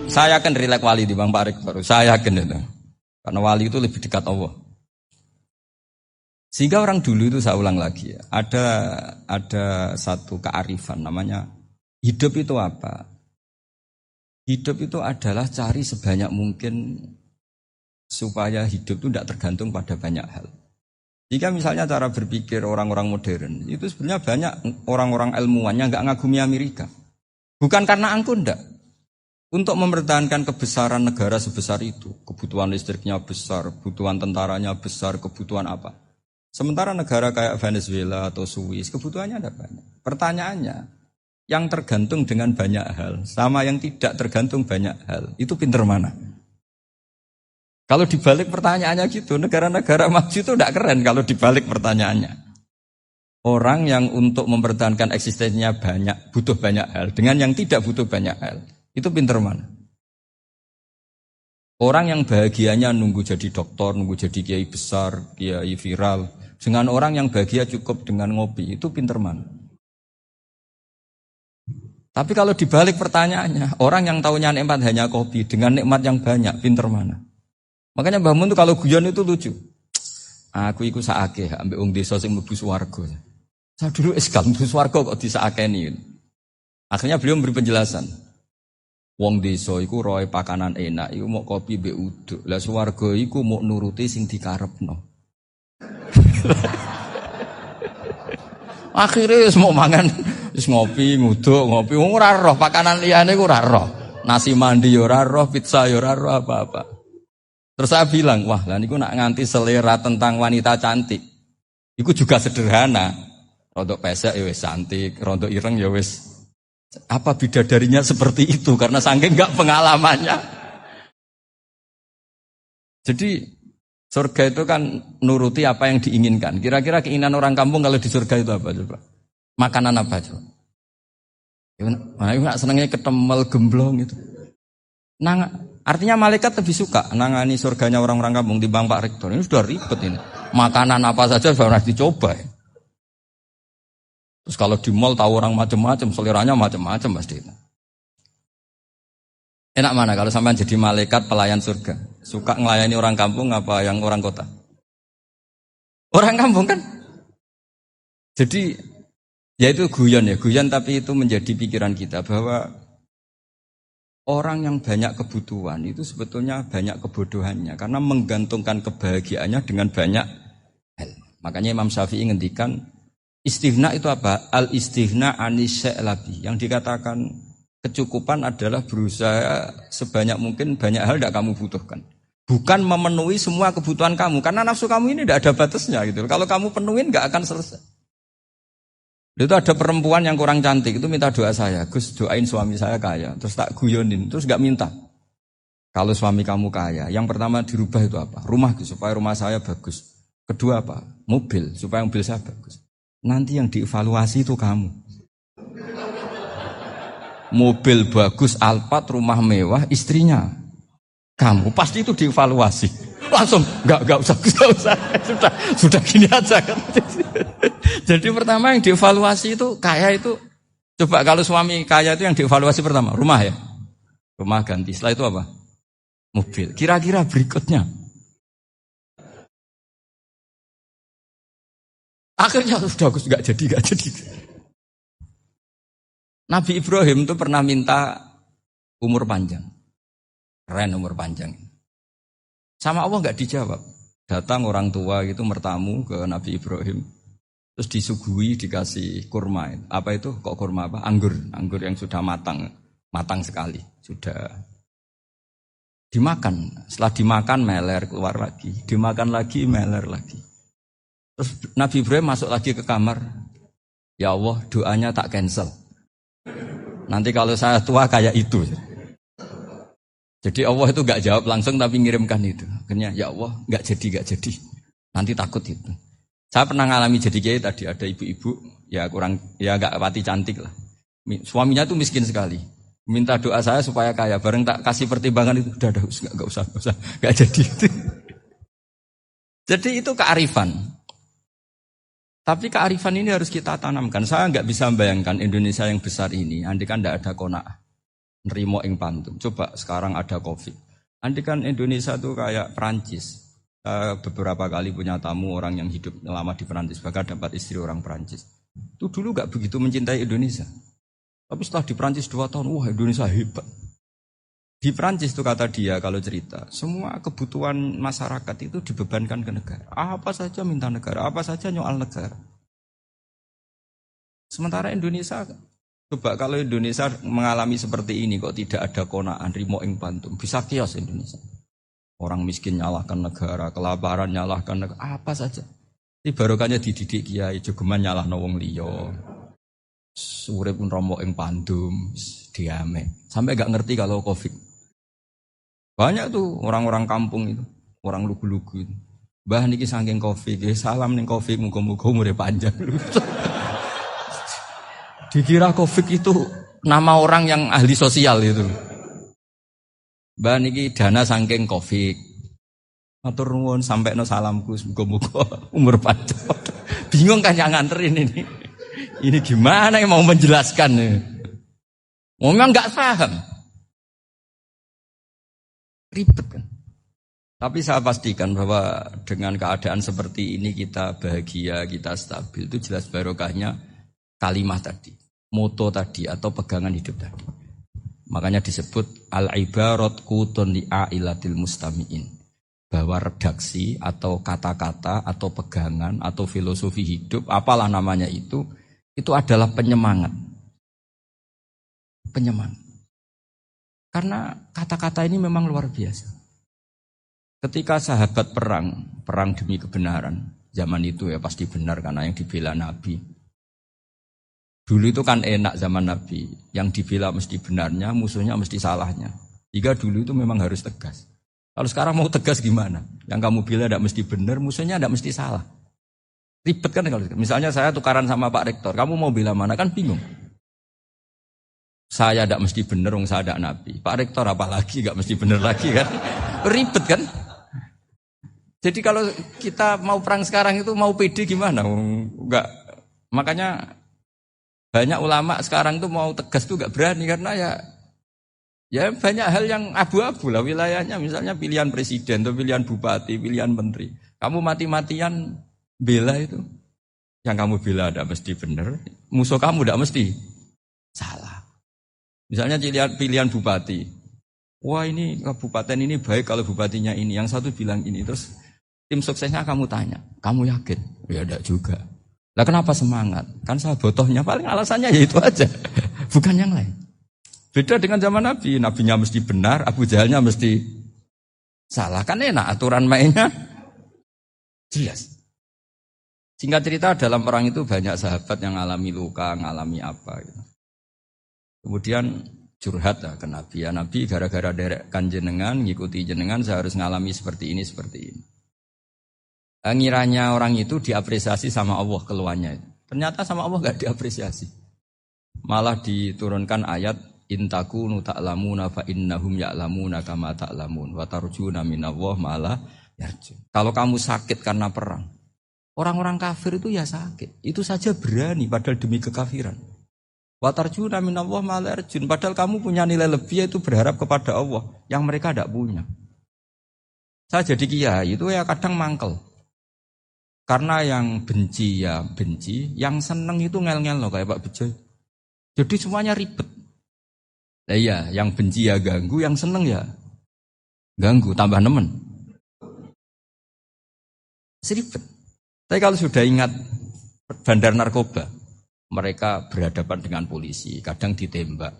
Saya yakin rilek wali di Bang Pak Rektor. Saya yakin itu. Karena wali itu lebih dekat Allah. Sehingga orang dulu itu saya ulang lagi ya, ada satu kearifan namanya hidup itu apa? Hidup itu adalah cari sebanyak mungkin supaya hidup itu tidak tergantung pada banyak hal. Jika misalnya cara berpikir orang-orang modern, itu sebenarnya banyak orang-orang ilmuwan yang nggak ngagumi Amerika. Bukan karena angkuh, enggak. Untuk mempertahankan kebesaran negara sebesar itu, kebutuhan listriknya besar, kebutuhan tentaranya besar, kebutuhan apa. Sementara negara kayak Venezuela atau Swiss, kebutuhannya ada banyak. Pertanyaannya, yang tergantung dengan banyak hal, sama yang tidak tergantung banyak hal, itu pinter mana? Kalau dibalik pertanyaannya gitu, negara-negara maju itu tidak keren kalau dibalik pertanyaannya. Orang yang untuk mempertahankan eksistensinya banyak, butuh banyak hal, dengan yang tidak butuh banyak hal, itu pinter mana? Orang yang bahagianya nunggu jadi dokter, nunggu jadi kiai besar, kiai viral, dengan orang yang bahagia cukup dengan ngopi, itu pinter mana? Tapi kalau dibalik pertanyaannya, orang yang tahunya nikmat hanya kopi, dengan nikmat yang banyak, pinter mana? Makanya Mbah Mun itu kalau guyon itu lucu. Aku iku sakake ambek wong desa sing mlebu swarga. Saya dulu eskal mlebu swarga kok disakeni. Akhirnya beliau memberi penjelasan. Wong desa iku roe pakanan enak, iku mau kopi mbek uduk. Lah swarga iku mau nuruti sing dikarepno. Akhirnya wis mau mangan, wis ngopi, nguduk, ngopi ora roh pakanan liyane ku ora roh. Nasi mandi yo ora roh, pizza yo ora roh apa-apa. Terus saya bilang, wah lah niku nak nganti selera tentang wanita cantik. Iku juga sederhana. Rontok pesek ya wis cantik, rontok ireng ya wis. Apa bidadarinya seperti itu karena saking enggak pengalamannya. Jadi surga itu kan nuruti apa yang diinginkan. Kira-kira keinginan orang kampung kalau di surga itu apa coba? Makanan apa coba? Nah, senengnya ketemel gemblong itu. Artinya malaikat lebih suka nangani surganya orang-orang kampung di Bang Pak Rektor. Ini sudah ribet ini. Makanan apa saja sudah dicoba. Ya. Terus kalau di mall tahu orang macam-macam, seleranya macam-macam pasti. Enak mana kalau sampai jadi malaikat pelayan surga? Suka ngelayani orang kampung apa yang orang kota? Orang kampung kan? Jadi ya itu guyon ya, guyon tapi itu menjadi pikiran kita bahwa orang yang banyak kebutuhan itu sebetulnya banyak kebodohannya karena menggantungkan kebahagiaannya dengan banyak hal. Makanya Imam Syafi'i ngendikan istighna itu apa? Al-istighna anisya'i. Yang dikatakan kecukupan adalah berusaha sebanyak mungkin banyak hal tidak kamu butuhkan. Bukan memenuhi semua kebutuhan kamu karena nafsu kamu ini tidak ada batasnya gitu. Kalau kamu penuhin nggak akan selesai. Itu ada perempuan yang kurang cantik, itu minta doa saya. Gus, doain suami saya kaya. Terus tak guyonin, terus gak minta. Kalau suami kamu kaya, yang pertama dirubah itu apa? Rumah, supaya rumah saya bagus. Kedua apa? Mobil, supaya mobil saya bagus. Nanti yang dievaluasi itu kamu. Mobil bagus, Alphard, rumah mewah, istrinya. Kamu, pasti itu dievaluasi. Langsung, enggak usah. Sudah gini aja kan. Jadi pertama yang dievaluasi itu kaya itu, coba kalau suami kaya itu yang dievaluasi pertama, rumah ya. Rumah ganti, setelah itu apa? Mobil. Kira-kira berikutnya. Akhirnya sudah enggak jadi. Nabi Ibrahim itu pernah minta umur panjang. Keren umur panjang. Sama Allah enggak dijawab. Datang orang tua gitu mertamu ke Nabi Ibrahim. Terus disuguhi dikasih kurma. Apa itu? Kok kurma apa? Anggur yang sudah matang sekali. Sudah dimakan. Setelah dimakan meler keluar lagi. Dimakan lagi meler lagi. Terus Nabi Ibrahim masuk lagi ke kamar. Ya Allah, doanya tak cancel. Nanti kalau saya tua kayak itu. Jadi Allah itu gak jawab langsung tapi ngirimkan itu. Akhirnya ya Allah gak jadi. Nanti takut itu. Saya pernah ngalami jadi kiai tadi ada ibu-ibu ya gak pati cantik lah. Suaminya tuh miskin sekali. Minta doa saya supaya kaya. Bareng tak kasih pertimbangan itu udah gak usah. Gak jadi itu. Jadi itu kearifan. Tapi kearifan ini harus kita tanamkan. Saya gak bisa membayangkan Indonesia yang besar ini andai kan tidak ada qanaah. nerimo ing pantum. Coba sekarang ada Covid. Andai kan Indonesia tuh kayak Perancis. Beberapa kali punya tamu orang yang hidup lama di Perancis, bahkan dapat istri orang Perancis. Itu dulu gak begitu mencintai Indonesia. Tapi setelah di Perancis 2 tahun, wah Indonesia hebat. Di Perancis itu kata dia kalau cerita, semua kebutuhan masyarakat itu dibebankan ke negara. Apa saja minta negara, apa saja nyoal negara. Sementara Indonesia, coba kalau Indonesia mengalami seperti ini kok tidak ada konaan, rimo ing pantum, bisa kios Indonesia. Orang miskin nyalahkan negara, kelaparan nyalahkan negara, apa saja. Ini barokahnya dididik kiai, jogeman nyalahno wong liya. Urip pun romo ing pandum, diame. Sampai gak ngerti kalau Covid. Banyak tuh orang-orang kampung itu, orang lugu-lugu itu. Mbah niki saking Covid, salam ning Covid, muga-muga umure panjang. Dikira Covid itu nama orang yang ahli sosial itu. Mbah niki dana saking Covid. Matur nuwun sampekno salamku, muga-muga umur panjang. Bingung kan yang nganterin ini. Ini gimana yang mau menjelaskan? Memang nggak paham. Ribet kan. Tapi saya pastikan bahwa dengan keadaan seperti ini kita bahagia, kita stabil. Itu jelas barokahnya kalimat tadi. Moto tadi atau pegangan hidup tadi. Makanya disebut al-ibarat qutun li'ailatil mustami'in. Bahwa redaksi atau kata-kata atau pegangan atau filosofi hidup, apalah namanya itu adalah penyemangat. Penyemangat. Karena kata-kata ini memang luar biasa. Ketika sahabat perang demi kebenaran, zaman itu ya pasti benar karena yang dibela Nabi. Dulu itu kan enak zaman Nabi, yang dibela mesti benarnya, musuhnya mesti salahnya. Jika dulu itu memang harus tegas. Kalau sekarang mau tegas gimana? Yang kamu bela tidak mesti benar, musuhnya tidak mesti salah. Ribet kan kalau misalnya saya tukaran sama Pak Rektor, kamu mau bela mana kan bingung. Saya tidak mesti benar, saya tidak Nabi. Pak Rektor apalagi tidak mesti benar lagi kan? Ribet kan? Jadi kalau kita mau perang sekarang itu mau pede gimana? Enggak. Makanya banyak ulama sekarang tuh mau tegas tuh enggak berani karena ya banyak hal yang abu-abu lah wilayahnya. Misalnya pilihan presiden, atau pilihan bupati, pilihan menteri. Kamu mati-matian bela itu. Yang kamu bela tidak mesti benar. Musuh kamu tidak mesti salah. Misalnya pilihan bupati. Wah ini kabupaten ini baik kalau bupatinya ini. Yang satu bilang ini. Terus tim suksesnya kamu tanya. Kamu yakin? Ya tidak juga. Lah kenapa semangat? Kan saya botohnya paling alasannya ya itu aja. Bukan yang lain. Beda dengan zaman Nabi. Nabinya mesti benar. Abu Jahalnya mesti salah. Kan enak aturan mainnya. Jelas. Singkat cerita dalam perang itu banyak sahabat yang ngalami luka. Ngalami apa gitu. Kemudian curhat lah ke Nabi. Ya Nabi gara-gara derekkan jenengan, ngikuti jenengan, saya harus ngalami seperti ini, seperti ini. Ngiranya orang itu diapresiasi sama Allah keluarnya. Ternyata sama Allah gak diapresiasi. Malah diturunkan ayat, intakunu ta'lamuna fa innahum ya'lamuna kama ta'lamun. Wa tarjuna minallah malah yarjun. Kalau kamu sakit karena perang, orang-orang kafir itu ya sakit. Itu saja berani padahal demi kekafiran. Watarjuna minallah malarjun. Padahal kamu punya nilai lebih yaitu berharap kepada Allah yang mereka tidak punya. Saya jadi kiai itu ya kadang mangkel. Karena yang benci ya benci, yang seneng itu ngel-ngel loh kayak Pak Bejo. Jadi semuanya ribet. Nah iya, yang benci ya ganggu, yang seneng ya ganggu, tambah nemen. Seribet. Tapi kalau sudah ingat bandar narkoba, mereka berhadapan dengan polisi, kadang ditembak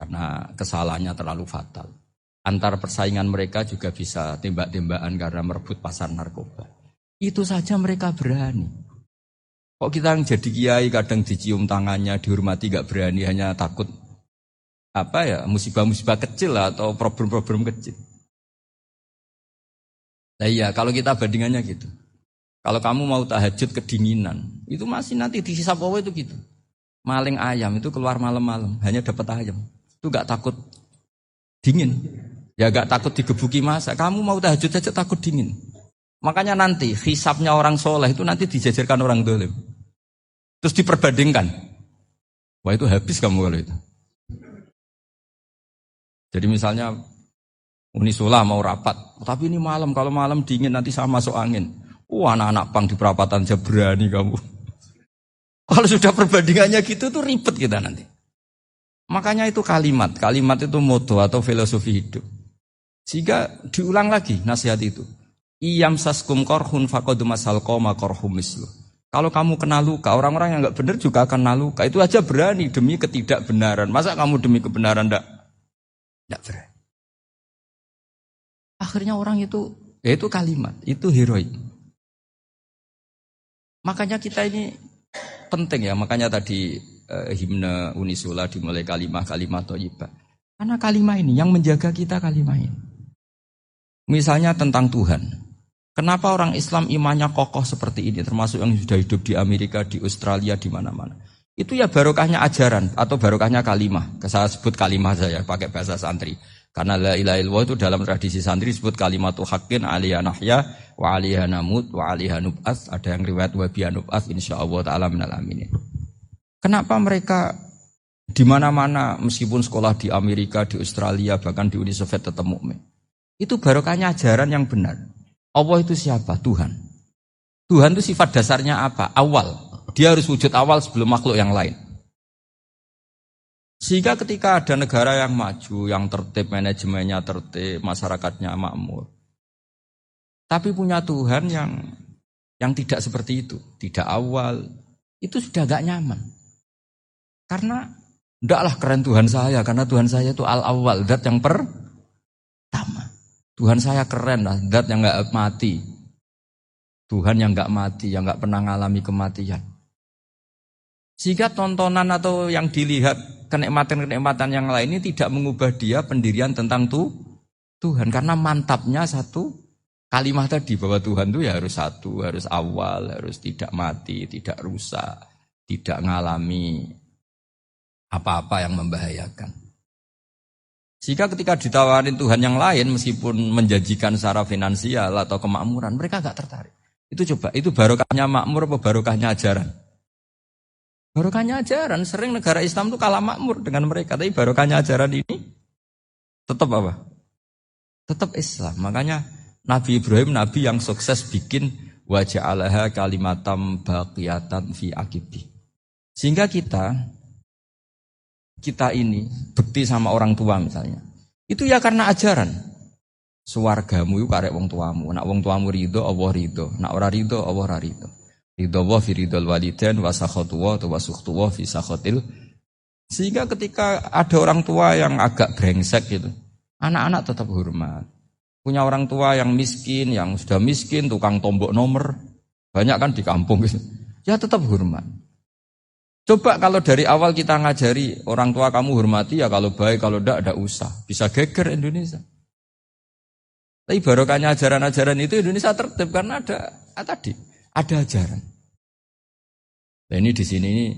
karena kesalahannya terlalu fatal. Antar persaingan mereka juga bisa tembak-tembakan karena merebut pasar narkoba. Itu saja mereka berani. Kok kita yang jadi kiai kadang dicium tangannya, dihormati gak berani, hanya takut musibah-musibah kecil lah, atau problem-problem kecil. Nah iya, kalau kita bandingannya gitu. Kalau kamu mau tahajud kedinginan, itu masih nanti dihisab Allah itu gitu. Maling ayam itu keluar malam-malam, hanya dapat ayam. Itu gak takut dingin. Ya gak takut digebuki masa. Kamu mau tahajud saja takut dingin. Makanya nanti hisabnya orang soleh itu nanti dijajarkan orang dolim. Terus diperbandingkan. Wah itu habis kamu kalau itu. Jadi misalnya Unisula mau rapat, tapi ini malam, kalau malam dingin nanti sama masuk angin. Anak-anak pang di perapatan aja berani kamu. Kalau sudah perbandingannya gitu tuh ribet kita nanti. Makanya itu kalimat itu moto atau filosofi hidup. Sehingga diulang lagi nasihat itu. Iyam saskum korhun fakodu masal koma korhum mislu. Kalau kamu kena luka, orang-orang yang nggak benar juga akan kena luka. Itu aja berani demi ketidakbenaran. Masa kamu demi kebenaran enggak berani? Akhirnya orang itu, ya itu kalimat, itu heroik. Makanya kita ini penting ya, makanya tadi himne Unisula dimulai kalimat thayyibah. Karena kalimat ini yang menjaga kita kalimat ini. Misalnya tentang Tuhan. Kenapa orang Islam imannya kokoh seperti ini, termasuk yang sudah hidup di Amerika, di Australia, di mana-mana. Itu ya barokahnya ajaran atau barokahnya kalimah. Saya sebut kalimah saya pakai bahasa santri. Karena la ilaha illallah itu dalam tradisi santri disebut kalimatu haqqin aliyah nahya wa aliyah namut wa aliyah nub'ats. Ada yang riwayat wa biya nub'ats insyaallah ta'ala minal aminin. Kenapa mereka di mana-mana meskipun sekolah di Amerika, di Australia, bahkan di Uni Soviet tetap mukmin? Itu barokahnya ajaran yang benar. Allah itu siapa? Tuhan. Tuhan itu sifat dasarnya apa? Awal. Dia harus wujud awal sebelum makhluk yang lain. Sehingga ketika ada negara yang maju, yang tertib, manajemennya tertib, masyarakatnya makmur. Tapi punya Tuhan yang tidak seperti itu. Tidak awal. Itu sudah gak nyaman. Karena ndaklah keren Tuhan saya. Karena Tuhan saya itu al-awwal. Dat yang pertama. Tuhan saya keren lah. Dat yang gak mati. Tuhan yang gak mati. Yang gak pernah mengalami kematian. Sehingga tontonan atau yang dilihat kenikmatan-kenikmatan yang lain ini tidak mengubah dia pendirian tentang Tuhan. Karena mantapnya satu kalimat tadi bahwa Tuhan itu ya harus satu, harus awal, harus tidak mati, tidak rusak, tidak mengalami apa-apa yang membahayakan. Sehingga ketika ditawarin Tuhan yang lain meskipun menjanjikan secara finansial atau kemakmuran, mereka gak tertarik. Itu coba, itu barokahnya makmur apa barokahnya ajaran? Barokahnya ajaran, sering negara Islam itu kalah makmur dengan mereka. Tapi barokahnya ajaran ini tetap apa? Tetap Islam. Makanya Nabi Ibrahim, Nabi yang sukses bikin waja'alaha kalimatam baqiyatan fi aqibi. Sehingga kita ini bekti sama orang tua misalnya. Itu ya karena ajaran. Suwargamu itu karek wong tuamu. Nak wong tuamu ridho, Allah ridho. Nak ora ridho, Allah ora ridho. Ridho wa fi ridhol walidain wa sakhatu wa sukhtu wa fi sakhatil. Sehingga ketika ada orang tua yang agak brengsek gitu, anak-anak tetap hormat. Punya orang tua yang miskin, yang sudah miskin, tukang tombok nomor, banyak kan di kampung gitu. Ya tetap hormat. Coba kalau dari awal kita ngajari orang tua kamu hormati ya kalau baik, kalau tidak usah. Bisa geger Indonesia. Tapi barokahnya ajaran-ajaran itu Indonesia tertib karena ada ajaran. Nah ini di sini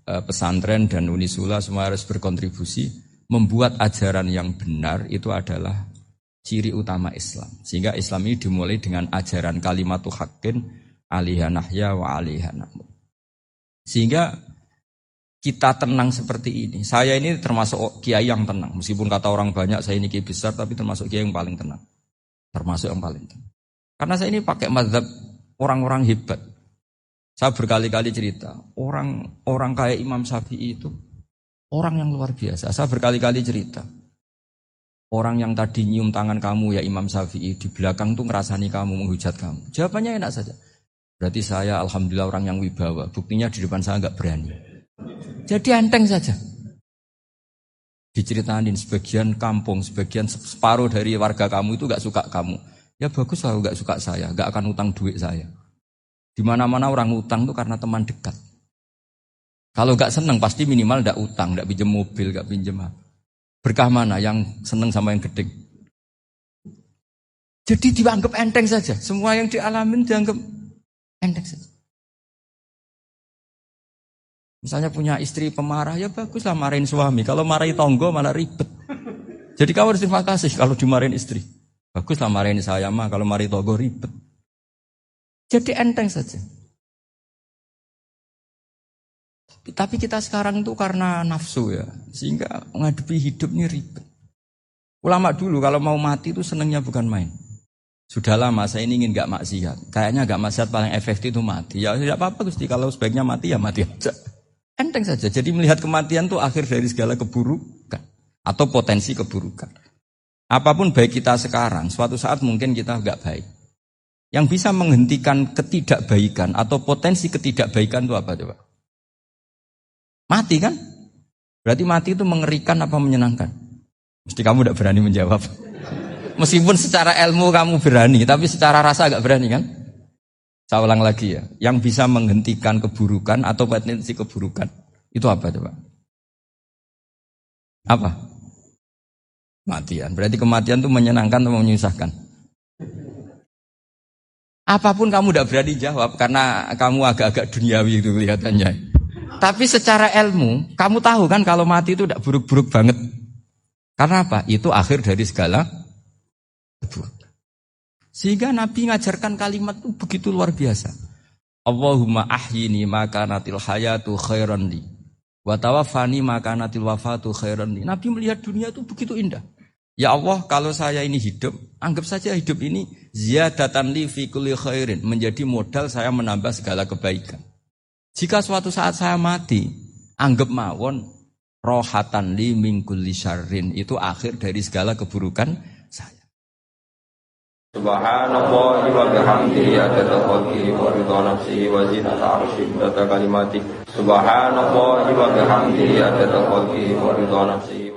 pesantren dan Unisula semua harus berkontribusi membuat ajaran yang benar itu adalah ciri utama Islam. Sehingga Islam ini dimulai dengan ajaran kalimatu haqqin alaiha nahya wa alaiha namut. Sehingga kita tenang seperti ini. Saya ini termasuk kiai yang tenang. Meskipun kata orang banyak saya ini kiai besar, tapi termasuk kiai yang paling tenang. Termasuk yang paling tenang. Karena saya ini pakai mazhab orang-orang hebat. Saya berkali-kali cerita, orang kayak Imam Syafi'i itu orang yang luar biasa. Saya berkali-kali cerita. Orang yang tadi nyium tangan kamu ya Imam Syafi'i, di belakang tuh ngerasani kamu, menghujat kamu. Jawabannya enak saja. Berarti saya alhamdulillah orang yang wibawa. Buktinya di depan saya enggak berani. Jadi enteng saja. Diceritain sebagian kampung, sebagian separuh dari warga kamu itu enggak suka kamu. Ya bagus lah enggak suka saya, enggak akan utang duit saya. Di mana-mana orang utang itu karena teman dekat. Kalau enggak senang pasti minimal enggak utang, enggak pinjam mobil, enggak pinjam apa. Berkah mana yang senang sama yang gede. Jadi dianggap enteng saja. Semua yang dialamin dianggap enteng saja. Misalnya punya istri pemarah, ya baguslah marahin suami. Kalau marahi tonggo malah ribet. Jadi kamu harus terima kasih kalau dimarahin istri. Baguslah marahin saya mah, kalau marahi tonggo ribet. Jadi enteng saja. Tapi kita sekarang itu karena nafsu ya, sehingga menghadapi hidup ini ribet. Ulama dulu kalau mau mati itu senengnya bukan main. Sudah lama saya ini ingin gak maksiat. Kayaknya gak maksiat paling efektif itu mati. Ya tidak apa-apa Gusti, kalau sebaiknya mati ya mati aja. Enteng saja. Jadi melihat kematian itu akhir dari segala keburukan atau potensi keburukan. Apapun baik kita sekarang, suatu saat mungkin kita gak baik. Yang bisa menghentikan ketidakbaikan atau potensi ketidakbaikan itu apa coba? Mati kan? Berarti mati itu mengerikan apa menyenangkan? Mesti kamu tidak berani menjawab. Meskipun secara ilmu kamu berani, tapi secara rasa agak berani kan? Saya ulang lagi ya. Yang bisa menghentikan keburukan atau potensi keburukan. Itu apa coba? Apa? Matian. Berarti kematian itu menyenangkan atau menyusahkan? Apapun kamu tidak berani jawab karena kamu agak-agak duniawi itu kelihatannya. Tapi secara ilmu, kamu tahu kan kalau mati itu tidak buruk-buruk banget. Karena apa? Itu akhir dari segala keburukan. Sehingga Nabi ngajarkan kalimat itu begitu luar biasa. Allahumma ahyini makanatil hayatu khairan li. Wa tawaffani makanatil wafatu khairan li. Nabi melihat dunia itu begitu indah. Ya Allah, kalau saya ini hidup, anggap saja hidup ini ziyadatan li fi kulli khairin, menjadi modal saya menambah segala kebaikan. Jika suatu saat saya mati, anggap mawon rohatan li min kulli syarrin, itu akhir dari segala keburukan saya. Subhanallah wa bihamdihi adada khalqihi wa ridha nafsihi wa zinata arsyihi wa kalimatihi. Subhanallah wa bihamdihi adada khalqihi wa ridha nafsihi